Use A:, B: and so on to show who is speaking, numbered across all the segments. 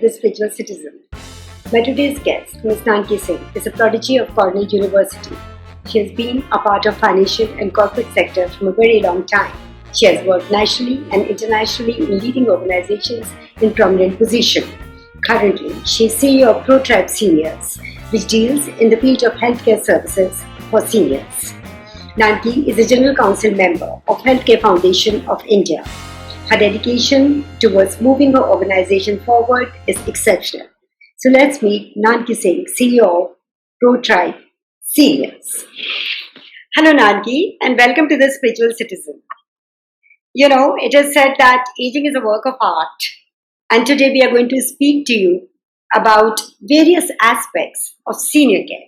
A: the Spiritual Citizen. My today's guest, Ms. Nanki Singh, is a prodigy of Cornell University. She has been a part of financial and corporate sector from a very long time. She has worked nationally and internationally in leading organizations in prominent positions. Currently, she is CEO of ProTribe Seniors, which deals in the field of healthcare services for seniors. Nanki is a General Council member of Healthcare Foundation of India. Her dedication towards moving her organization forward is exceptional. So let's meet Nanki Singh, CEO of ProTribe Seniors. Hello Nanki, and welcome to the Spiritual Citizen. You know, it is said that aging is a work of art, and today we are going to speak to you about various aspects of senior care.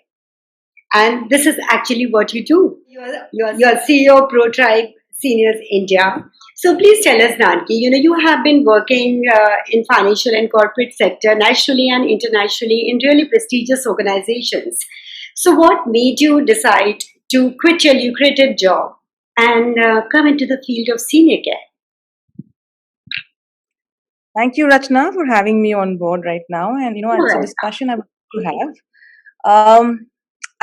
A: And this is actually what you do. You're CEO of ProTribe Seniors India. So please tell us, Nanki, you have been working in financial and corporate sector nationally and internationally in really prestigious organizations. So what made you decide to quit your lucrative job and come into the field of senior care?
B: Thank you, Rachana, for having me on board right now. And, it's a discussion I want to have.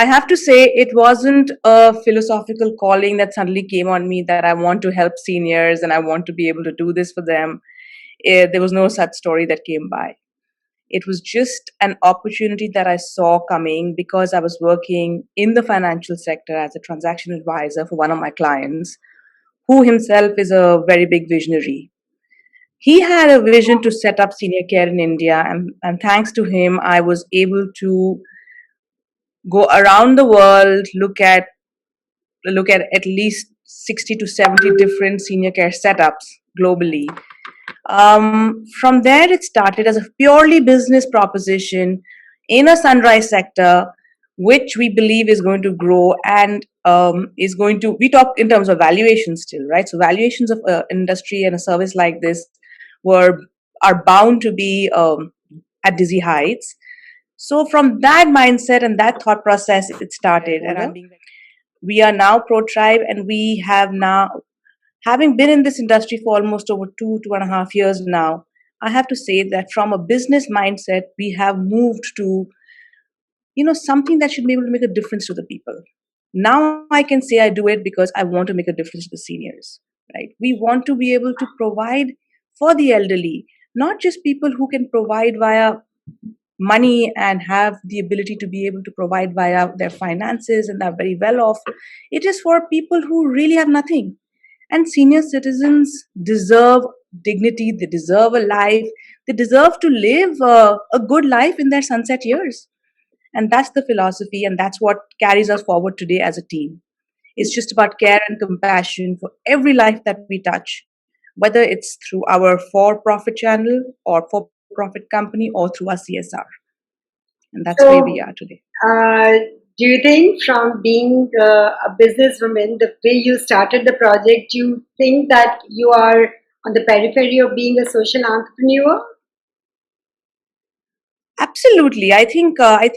B: I have to say it wasn't a philosophical calling that suddenly came on me that I want to help seniors and I want to be able to do this for them. There was no such story that came by. It was just an opportunity that I saw coming because I was working in the financial sector as a transaction advisor for one of my clients, who himself is a very big visionary. He had a vision to set up senior care in India, and thanks to him, I was able to go around the world, look at least 60 to 70 different senior care setups globally. From there, it started as a purely business proposition in a sunrise sector, which we believe is going to grow and we talk in terms of valuations still, right? So valuations of industry and a service like this are bound to be at dizzy heights. So from that mindset and that thought process, it started. We are now ProTribe, and we have now, having been in this industry for almost over 2.5 years now, I have to say that from a business mindset, we have moved to, something that should be able to make a difference to the people. Now I can say I do it because I want to make a difference to the seniors, right? We want to be able to provide for the elderly, not just people who can provide via money and have the ability to be able to provide via their finances and are very well off. It is for people who really have nothing. And senior citizens deserve dignity, they deserve a life, they deserve to live a good life in their sunset years. And that's the philosophy, and that's what carries us forward today as a team. It's just about care and compassion for every life that we touch, whether it's through our for-profit channel or for-profit company or through our CSR. And that's where we are today.
A: Do you think from being a businesswoman, the way you started the project, do you think that you are on the periphery of being a social entrepreneur?
B: Absolutely. I think I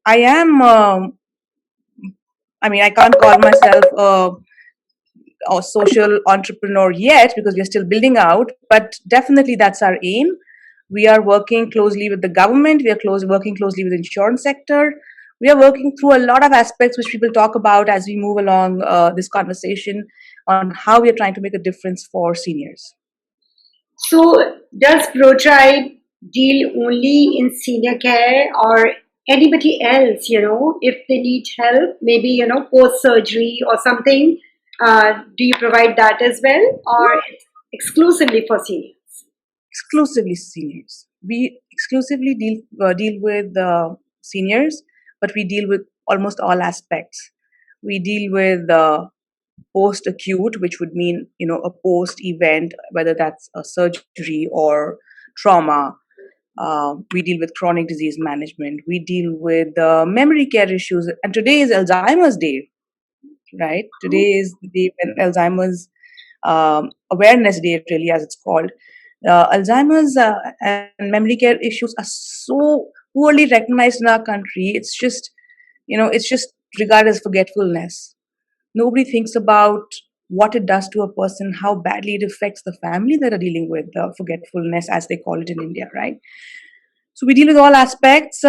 B: am. I can't call myself a social entrepreneur yet because we're still building out, but definitely that's our aim. We are working closely with the government. We are working closely with the insurance sector. We are working through a lot of aspects which we will talk about as we move along this conversation on how we are trying to make a difference for seniors.
A: So does ProTribe deal only in senior care, or anybody else, if they need help, maybe, post-surgery or something, do you provide that as well, or it's exclusively for seniors?
B: Exclusively seniors. We exclusively deal with seniors, but we deal with almost all aspects. We deal with post-acute, which would mean, a post-event, whether that's a surgery or trauma. We deal with chronic disease management. We deal with memory care issues. And today is Alzheimer's Day, right? Today is the day when Alzheimer's Awareness Day, really, as it's called. Alzheimer's and memory care issues are so poorly recognized in our country. It's just regarded as forgetfulness. Nobody thinks about what it does to a person, how badly it affects the family that are dealing with forgetfulness, as they call it in India, right? So we deal with all aspects.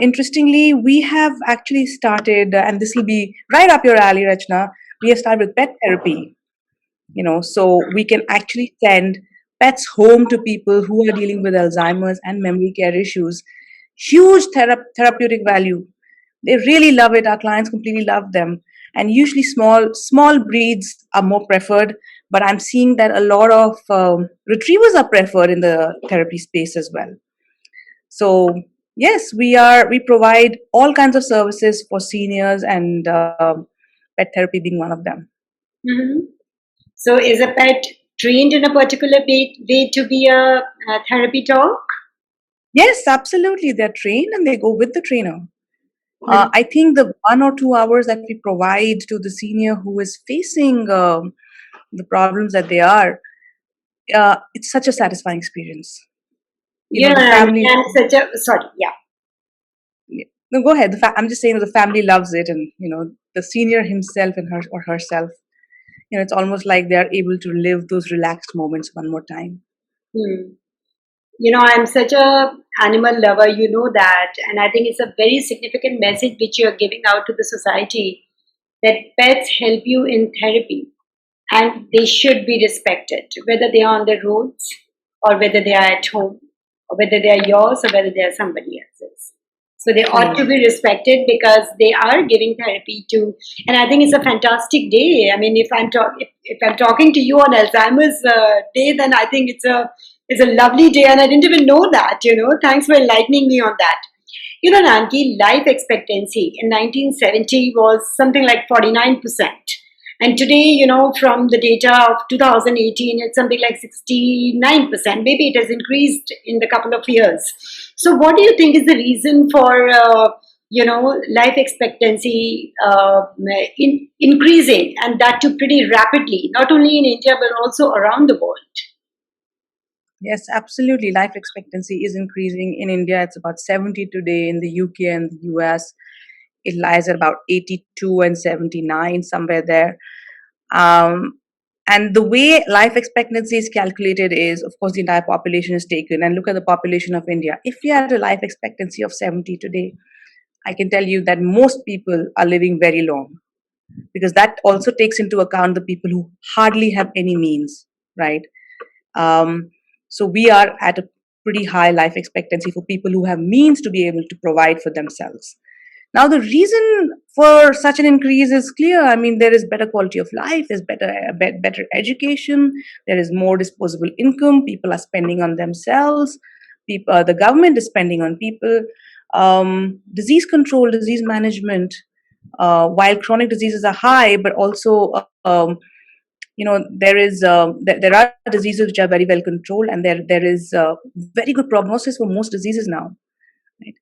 B: Interestingly, we have actually started, and this will be right up your alley, Rachana. We have started with pet therapy. So we can actually send pets home to people who are dealing with Alzheimer's and memory care issues. Huge therapeutic value. They really love it. Our clients completely love them. And usually small breeds are more preferred, but I'm seeing that a lot of retrievers are preferred in the therapy space as well. So yes, we provide all kinds of services for seniors, and pet therapy being one of them.
A: Mm-hmm. So is a pet trained in a particular way to be a therapy dog?
B: Yes, absolutely. They're trained and they go with the trainer. I think the 1 or 2 hours that we provide to the senior who is facing the problems that they are, it's such a satisfying experience.
A: Yeah,
B: The
A: I mean,
B: family.
A: I'm such a sorry, yeah.
B: No, go ahead. I'm just saying that the family loves it, and the senior himself and her or herself. It's almost like they are able to live those relaxed moments one more time.
A: Hmm. I'm such a animal lover, you know that, and I think it's a very significant message which you're giving out to the society that pets help you in therapy and they should be respected, whether they are on the roads or whether they are at home or whether they are yours or whether they are somebody else's. So they ought to be respected because they are giving therapy to, and I think it's a fantastic day. I mean, if I'm talking to you on Alzheimer's Day, then I think it's a lovely day, and I didn't even know that. Thanks for enlightening me on that. Nanki, life expectancy in 1970 was something like 49%. And today, from the data of 2018, it's something like 69%. Maybe it has increased in the couple of years. So, what do you think is the reason for, life expectancy increasing, and that too pretty rapidly, not only in India, but also around the world?
B: Yes, absolutely. Life expectancy is increasing in India. It's about 70 today. In the UK and the US, it lies at about 82 and 79, somewhere there. Um, and the way life expectancy is calculated is, of course, the entire population is taken. And look at the population of India. If we had a life expectancy of 70 today, I can tell you that most people are living very long, because that also takes into account the people who hardly have any means, right? Um, so we are at a pretty high life expectancy for people who have means to be able to provide for themselves. Now, the reason for such an increase is clear. I mean, there is better quality of life, there's better education, there is more disposable income, people are spending on themselves, the government is spending on people, disease control, disease management, while chronic diseases are high, but also there are diseases which are very well controlled, and there is very good prognosis for most diseases now, right?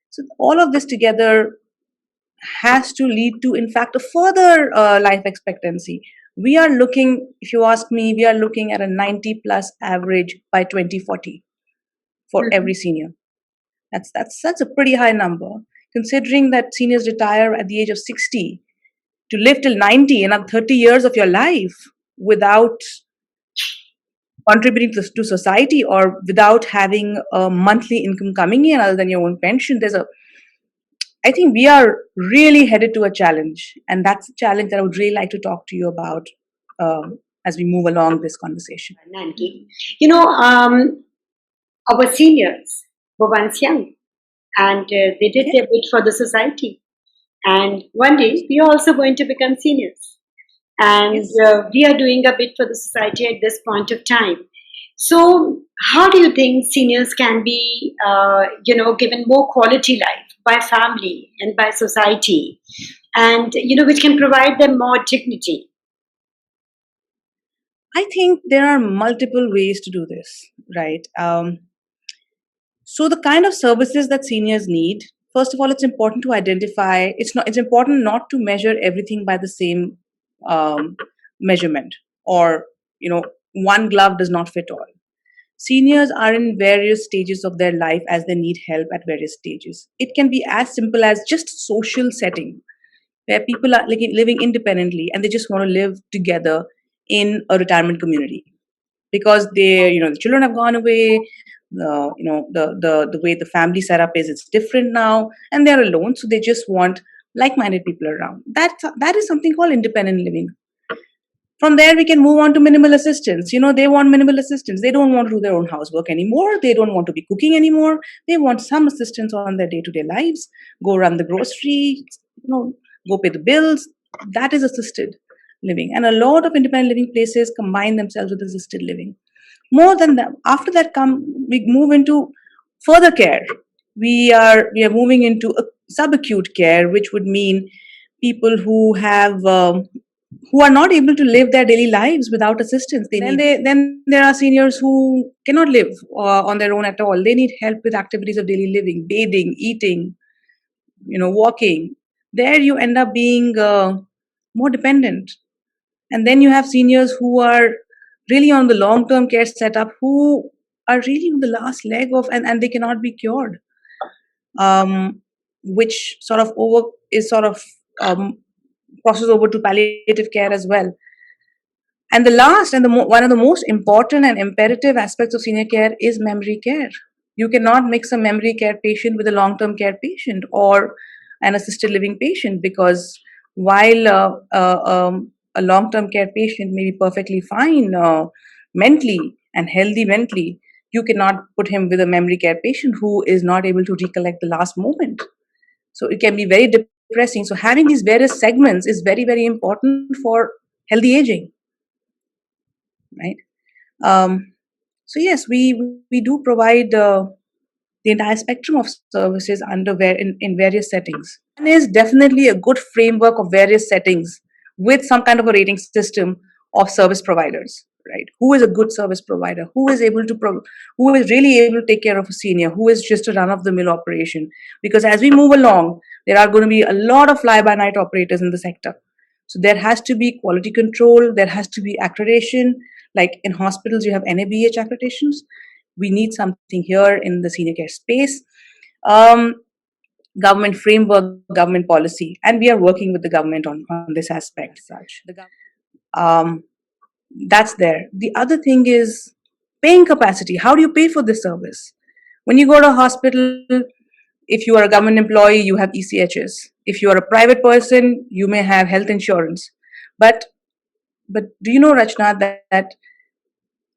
B: So all of this together has to lead to, in fact, a further life expectancy. We are looking, if you ask me, we are looking at a 90 plus average by 2040 for every senior. That's a pretty high number, considering that seniors retire at the age of 60. To live till 90, another 30 years of your life without contributing to society, or without having a monthly income coming in other than your own pension, I think we are really headed to a challenge, and that's a challenge that I would really like to talk to you about as we move along this conversation.
A: Nanki. Our seniors were once young, and they did their bit for the society. And one day, we are also going to become seniors. And we are doing a bit for the society at this point of time. So, how do you think seniors can be, given more quality life by family and by society, and which can provide them more dignity?
B: I think there are multiple ways to do this, right? So the kind of services that seniors need, first of all, it's important to identify. It's important not to measure everything by the same measurement, or one glove does not fit all. Seniors are in various stages of their life as they need help at various stages. It can be as simple as just social setting. where people are like living independently and they just want to live together in a retirement community because the children have gone away. The way the family setup is, it's different now, and they're alone, so they just want like-minded people around. That is something called independent living. From there, we can move on to minimal assistance. They want minimal assistance. They don't want to do their own housework anymore. They don't want to be cooking anymore. They want some assistance on their day-to-day lives. Go run the grocery, go pay the bills. That is assisted living. And a lot of independent living places combine themselves with assisted living. More than that, after that we move into further care. We are moving into a subacute care, which would mean people who are not able to live their daily lives without assistance. Then there are seniors who cannot live on their own at all. They need help with activities of daily living, bathing, eating, walking. There you end up being more dependent. And then you have seniors who are really on the long-term care setup, who are really on the last leg of, and they cannot be cured, which crosses over to palliative care as well. And the last and one of the most important and imperative aspects of senior care is memory care. You cannot mix a memory care patient with a long-term care patient or an assisted living patient, because while a long-term care patient may be perfectly fine mentally and healthy mentally, you cannot put him with a memory care patient who is not able to recollect the last moment. So it can be very depressing. So having these various segments is very, very important for healthy aging, right? So yes, we do provide the entire spectrum of services in various settings. And there's definitely a good framework of various settings with some kind of a rating system of service providers, right? Who is a good service provider? Who is who is really able to take care of a senior? Who is just a run-of-the-mill operation? Because as we move along, there are going to be a lot of fly-by-night operators in the sector. So there has to be quality control. There has to be accreditation. Like in hospitals, you have NABH accreditations. We need something here in the senior care space. Government framework, government policy, and we are working with the government on this aspect. That's there. The other thing is paying capacity. How do you pay for this service? When you go to a hospital, if you are a government employee, you have ECHS. If you are a private person, you may have health insurance. But do you know, Rachana, that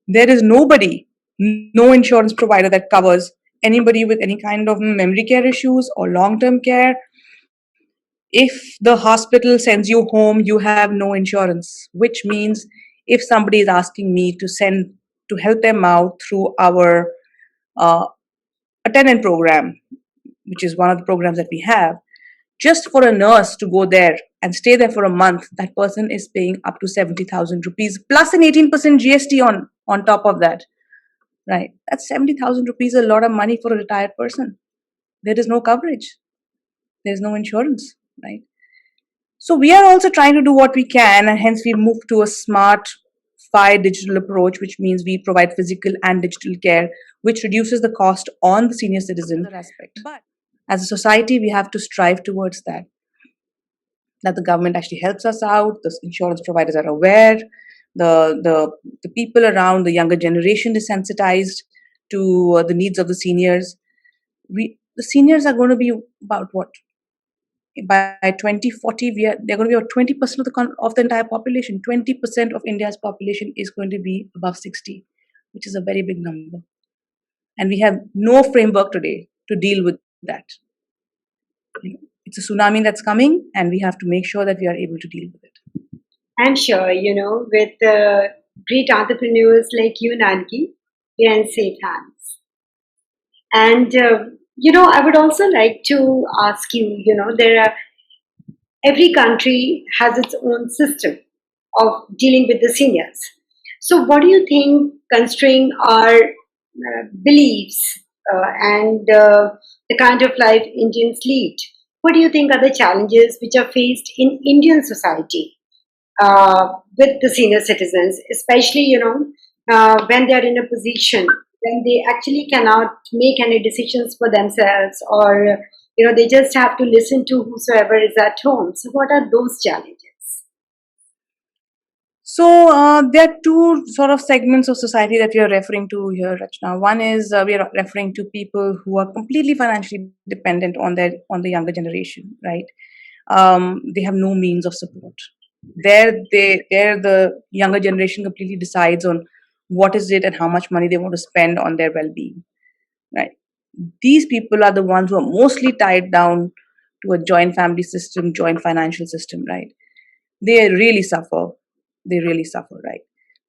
B: there is no insurance provider that covers anybody with any kind of memory care issues or long-term care. If the hospital sends you home, you have no insurance, which means if somebody is asking me to help them out through our attendant program, which is one of the programs that we have, just for a nurse to go there and stay there for a month, that person is paying up to 70,000 rupees plus an 18% GST on top of that, right? That's 70,000 rupees, a lot of money for a retired person. There is no coverage. There's no insurance, right? So we are also trying to do what we can, and hence we moved to a smart digital approach, which means we provide physical and digital care, which reduces the cost on the senior citizen aspect. But as a society, we have to strive towards that the government actually helps us out, the insurance providers are aware, the people around, the younger generation is sensitized to the needs of the seniors. The seniors are going to be about what? By 2040, they're going to be about 20% of the entire population. 20% of India's population is going to be above 60, which is a very big number. And we have no framework today to deal with that. It's a tsunami that's coming, and we have to make sure that we are able to deal with it.
A: I'm sure, with great entrepreneurs like you, Nanki, we are in safe hands. And I would also like to ask you, every country has its own system of dealing with the seniors. So what do you think, considering our beliefs and the kind of life Indians lead, what do you think are the challenges which are faced in Indian society with the senior citizens, especially, when they're in a position when they actually cannot make any decisions for themselves, or They just have to listen to whosoever is at home. So what are those challenges?
B: So there are two sort of segments of society that we are referring to here, Rachana. One is we are referring to people who are completely financially dependent on the younger generation, right? They have no means of support. There the younger generation completely decides on what is it and how much money they want to spend on their well-being, right? These people are the ones who are mostly tied down to a joint family system, joint financial system, right? They really suffer. They really suffer, right?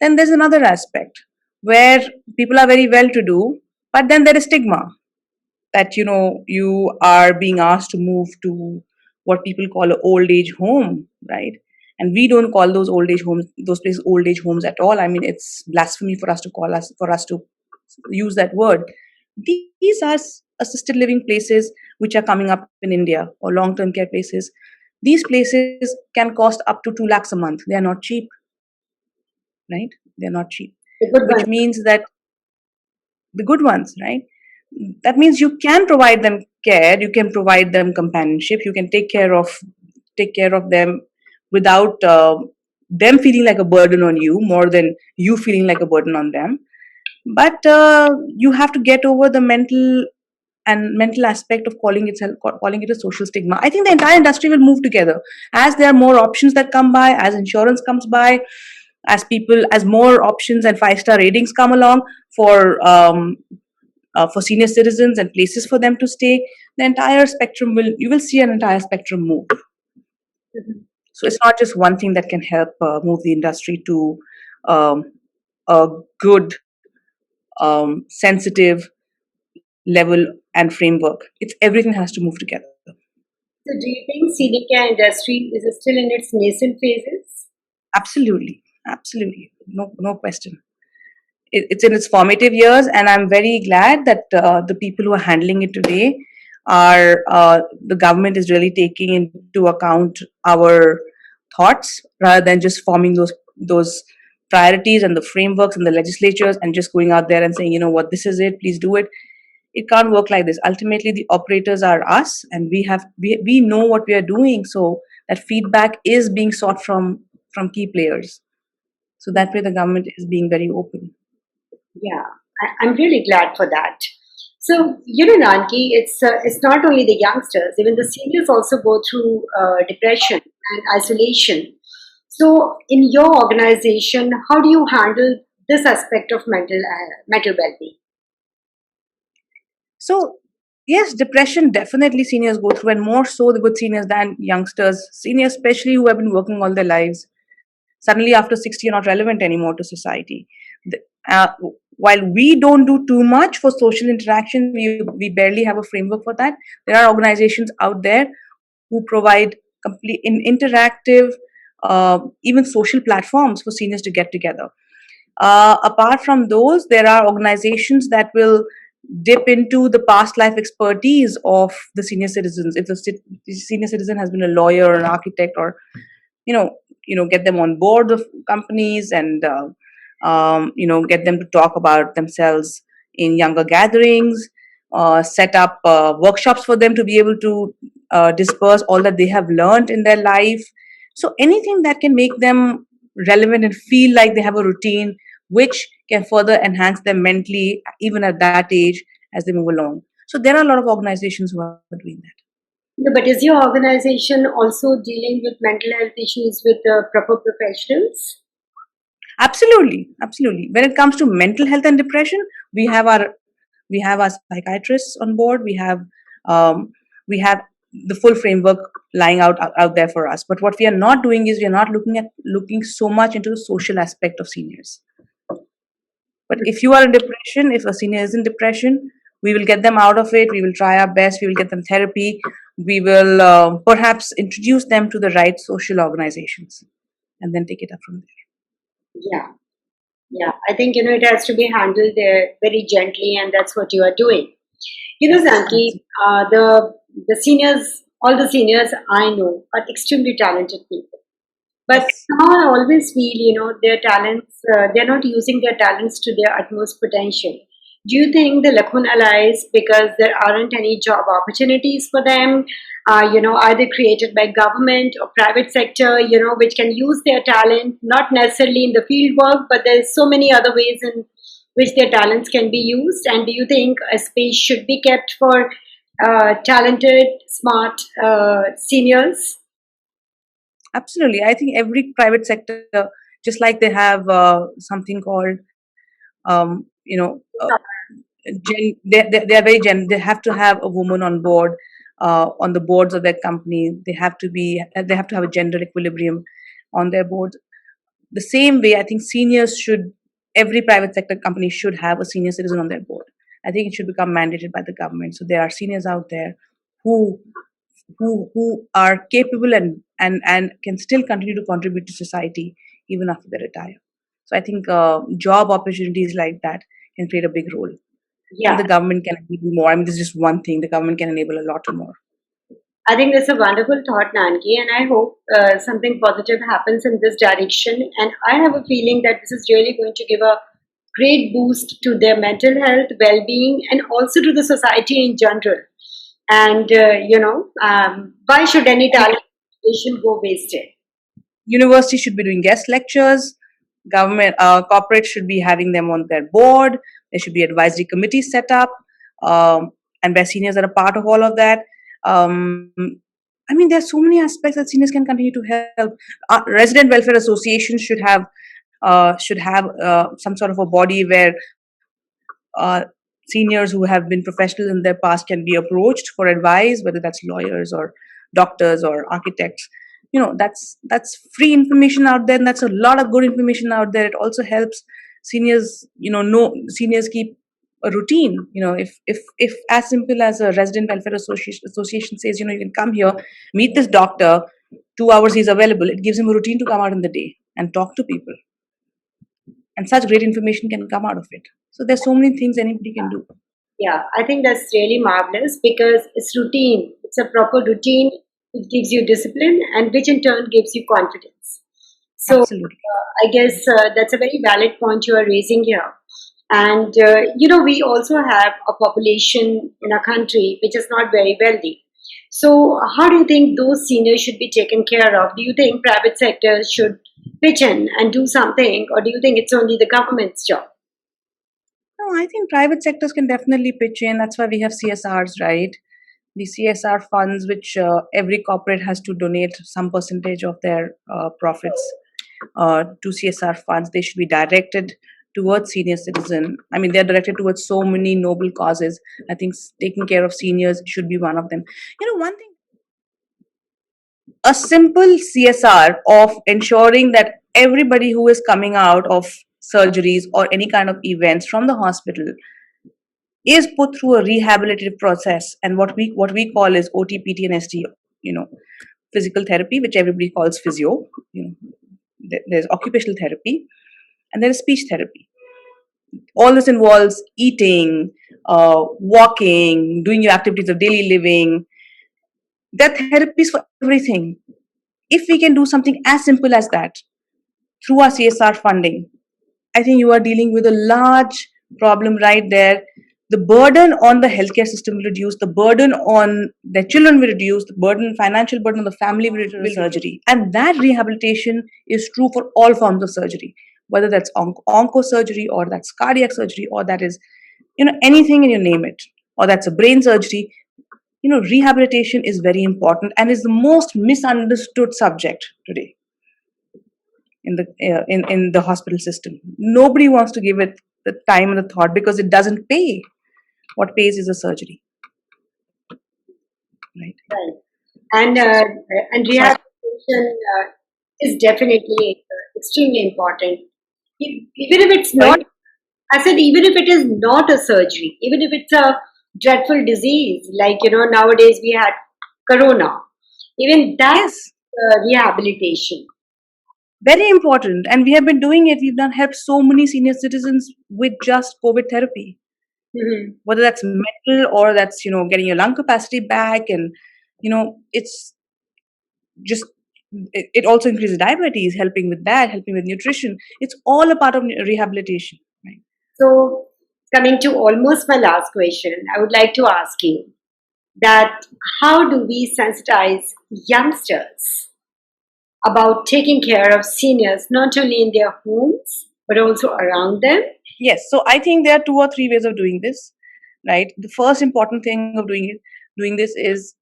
B: Then there's another aspect where people are very well to do, but then there is stigma that you are being asked to move to what people call an old age home, right? And we don't call those places old age homes at all. I mean, it's blasphemy for us to use that word. These are assisted living places which are coming up in India, or long term care places. These places can cost up to 2 lakhs a month. They are not cheap, right? They're not cheap,
A: The good
B: which
A: one.
B: means that the good ones, right? That means you can provide them care, you can provide them companionship, you can take care of them without them feeling like a burden on you more than you feeling like a burden on them. But you have to get over the mental aspect of calling it a social stigma. I think the entire industry will move together as there are more options that come by, as insurance comes by, as more options and 5-star ratings come along for senior citizens and places for them to stay. The entire spectrum you will see an entire spectrum move.
A: Mhm.
B: So it's not just one thing that can help move the industry to um, a good, sensitive level and framework. It's everything has to move together.
A: So do you think senior care industry is still in its nascent phases?
B: Absolutely, absolutely, no question. It's in its formative years, and I'm very glad that the people who are handling it today are the government is really taking into account our thoughts rather than just forming those priorities and the frameworks and the legislatures and just going out there and saying, you know what, this is it, please do it. It can't work like this. Ultimately, the operators are us, and we know what we are doing. So that feedback is being sought from key players. So that way, the government is being very open.
A: Yeah, I'm really glad for that. So, Nanki, it's not only the youngsters, even the seniors also go through depression and isolation. So, in your organization, how do you handle this aspect of mental well-being?
B: So, yes, depression definitely seniors go through, and more so the good seniors than youngsters. Seniors, especially who have been working all their lives, suddenly after 60 are not relevant anymore to society. The- Uh, while we don't do too much for social interaction, we barely have a framework for that. There are organizations out there who provide complete interactive, even social platforms for seniors to get together. Apart from those, there are organizations that will dip into the past life expertise of the senior citizens. If the senior citizen has been a lawyer or an architect, or you know, get them on board of companies and get them to talk about themselves in younger gatherings. Set up workshops for them to be able to disperse all that they have learned in their life. So anything that can make them relevant and feel like they have a routine which can further enhance them mentally even at that age as they move along. So there are a lot of organizations who are doing that.
A: No, but is your organization also dealing with mental health issues with proper professionals?
B: Absolutely, absolutely. When it comes to mental health and depression, we have our psychiatrists on board. Um, we have the full framework lying out there for us. But what we are not doing is we are not looking so much into the social aspect of seniors. But if you are in depression, if a senior is in depression, we will get them out of it. We will try our best. We will get them therapy. We will perhaps introduce them to the right social organizations, and then take it up from there.
A: Yeah. Yeah, I think it has to be handled very gently, and that's what you are doing.
B: Yes,
A: Zanki, the seniors, all the seniors I know are extremely talented people. But
B: yes.
A: somehow I always feel, their talents, they're not using their talents to their utmost potential. Do you think the lacuna lies because there aren't any job opportunities for them? Are they created by government or private sector, which can use their talent, not necessarily in the field work, but there's so many other ways in which their talents can be used? And do you think a space should be kept for talented, smart seniors?
B: Absolutely. I think every private sector, just like they have something called, um, you know, uh, they are very they have to have a woman on board, on the boards of their company. They have to have a gender equilibrium on their boards. The same way, I think every private sector company should have a senior citizen on their board. I think it should become mandated by the government. So there are seniors out there who who are capable and can still continue to contribute to society even after they retire. So I think job opportunities like that can play a big role. And
A: Yeah.
B: the government can enable more. I mean, this is just one thing. The government can enable a lot more.
A: I think that's a wonderful thought, Nanki, and I hope something positive happens in this direction. And I have a feeling that this is really going to give a great boost to their mental health, well being, and also to the society in general. And, why should any talent go wasted?
B: University should be doing guest lectures. Government corporates should be having them on their board. There should be advisory committees set up, and where seniors are a part of all of that. um, I mean, there's so many aspects that seniors can continue to help. Resident welfare associations should have some sort of a body where uh, seniors who have been professionals in their past can be approached for advice, whether that's lawyers or doctors or architects. That's free information out there, and that's a lot of good information out there. It also helps seniors, know seniors keep a routine. If as simple as a resident welfare association says, you can come here, meet this doctor, 2 hours he's available, it gives him a routine to come out in the day and talk to people, and such great information can come out of it. So there's so many things anybody can do.
A: Yeah, I think that's really marvelous because it's routine. It's a proper routine. It gives you discipline, and which in turn gives you confidence. So,
B: Absolutely.
A: I guess that's a very valid point you are raising here. And, we also have a population in our country which is not very wealthy. So, how do you think those seniors should be taken care of? Do you think private sector should pitch in and do something, or do you think it's only the government's job?
B: No, I think private sectors can definitely pitch in. That's why we have CSRs, right? The CSR funds, which every corporate has to donate some percentage of their profits to CSR funds. They should be directed towards senior citizen. I mean, they're directed towards so many noble causes. I think taking care of seniors should be one of them. One thing, a simple CSR of ensuring that everybody who is coming out of surgeries or any kind of events from the hospital is put through a rehabilitative process, and what we call is OTPT and ST, physical therapy, which everybody calls physio. There's occupational therapy, and there is speech therapy. All this involves eating, walking, doing your activities of daily living. There are therapies for everything. If we can do something as simple as that through our CSR funding, I think you are dealing with a large problem right there. The burden on the healthcare system will reduce, the burden on their children will reduce, the financial burden on the family will reduce surgery. And that rehabilitation is true for all forms of surgery, whether that's onco surgery, or that's cardiac surgery, or that is, anything and you name it, or that's a brain surgery. Rehabilitation is very important and is the most misunderstood subject today in the hospital system. Nobody wants to give it the time and the thought because it doesn't pay. What pays is a surgery, right?
A: Right. And
B: So
A: rehabilitation is definitely extremely important. Even if it's
B: sorry.
A: not, I said, even if it is not a surgery, even if it's a dreadful disease, like nowadays we had corona, even that
B: Yes,
A: rehabilitation.
B: very important, and we have been doing it. We've done helped so many senior citizens with just COVID therapy,
A: Mhm.
B: whether that's mental or that's getting your lung capacity back, and it's just it also increases diabetes, helping with that, helping with nutrition. It's all a part of rehabilitation, right?
A: So, coming to almost my last question, I would like to ask you that how do we sensitize youngsters about taking care of seniors not only in their homes but also around them?
B: Yes, so I think there are 2 or 3 ways of doing this, right? The first important thing of doing this is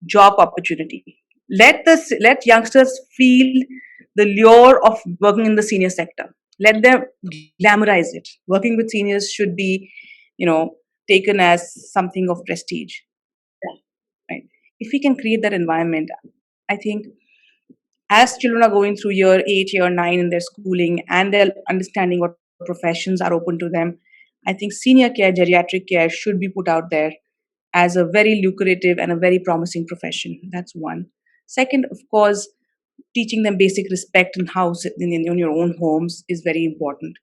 B: job opportunity. Let youngsters feel the lure of working in the senior sector. Let them glamorize it. Working with seniors should be, you know, taken as something of prestige, right? If we can create that environment, I think as children are going through year 8, year 9 in their schooling and they're understanding what professions are open to them, I think senior care, geriatric care should be put out there as a very lucrative and a very promising profession. That's one. Second, of course, teaching them basic respect and house in your own homes is very important.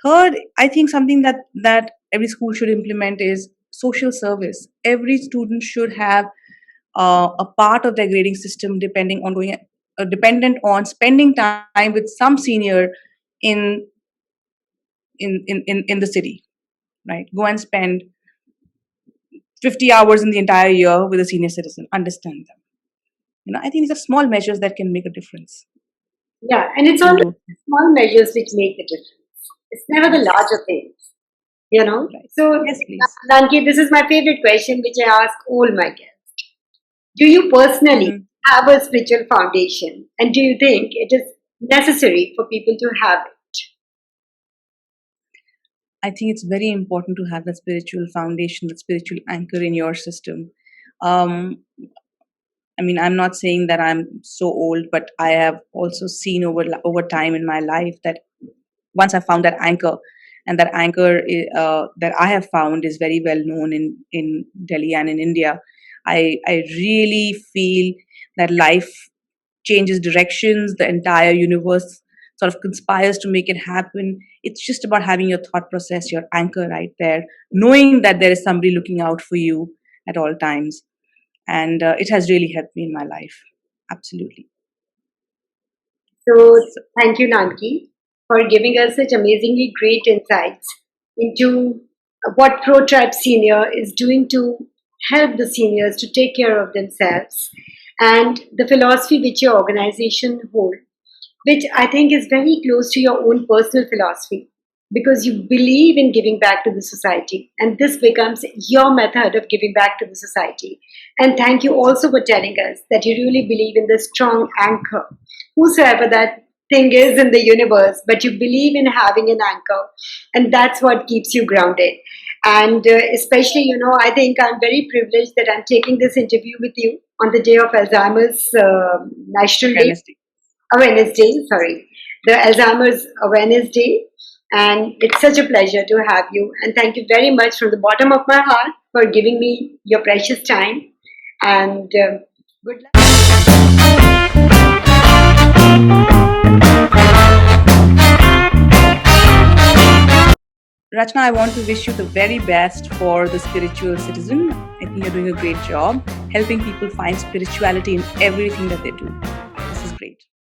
B: Third, I think something that every school should implement is social service. Every student should have a part of their grading system dependent on spending time with some senior in in the city, right? Go and spend 50 hours in the entire year with a senior citizen. Understand them. I think these are small measures that can make a difference.
A: Yeah, and it's always small measures which make the difference. It's never the larger things,
B: Right.
A: So,
B: yes, please.
A: Nanki, this is my favorite question which I ask all my guests. Do you personally have a spiritual foundation, and do you think it is necessary for people to have it?
B: I think it's very important to have that spiritual foundation, that spiritual anchor in your system. I mean, I'm not saying that I'm so old, but I have also seen over time in my life that once I found that anchor, and that anchor that I have found is very well known in Delhi and in India. I really feel that life changes directions. The entire universe sort of conspires to make it happen. It's just about having your thought process, your anchor right there, knowing that there is somebody looking out for you at all times. And it has really helped me in my life. Absolutely.
A: So, thank you, Nanki, for giving us such amazingly great insights into what ProTribe Senior is doing to help the seniors to take care of themselves and the philosophy which your organization holds, which I think is very close to your own personal philosophy because you believe in giving back to the society, and this becomes your method of giving back to the society. And thank you also for telling us that you really believe in the strong anchor, whosoever that thing is in the universe, but you believe in having an anchor, and that's what keeps you grounded. And especially, I think I'm very privileged that I'm taking this interview with you on the day of Alzheimer's National Day. Awareness Day, sorry, the Alzheimer's Awareness Day. And it's such a pleasure to have you. And thank you very much from the bottom of my heart for giving me your precious time. And good luck.
B: Rachana, I want to wish you the very best for the spiritual citizen. I think you're doing a great job helping people find spirituality in everything that they do.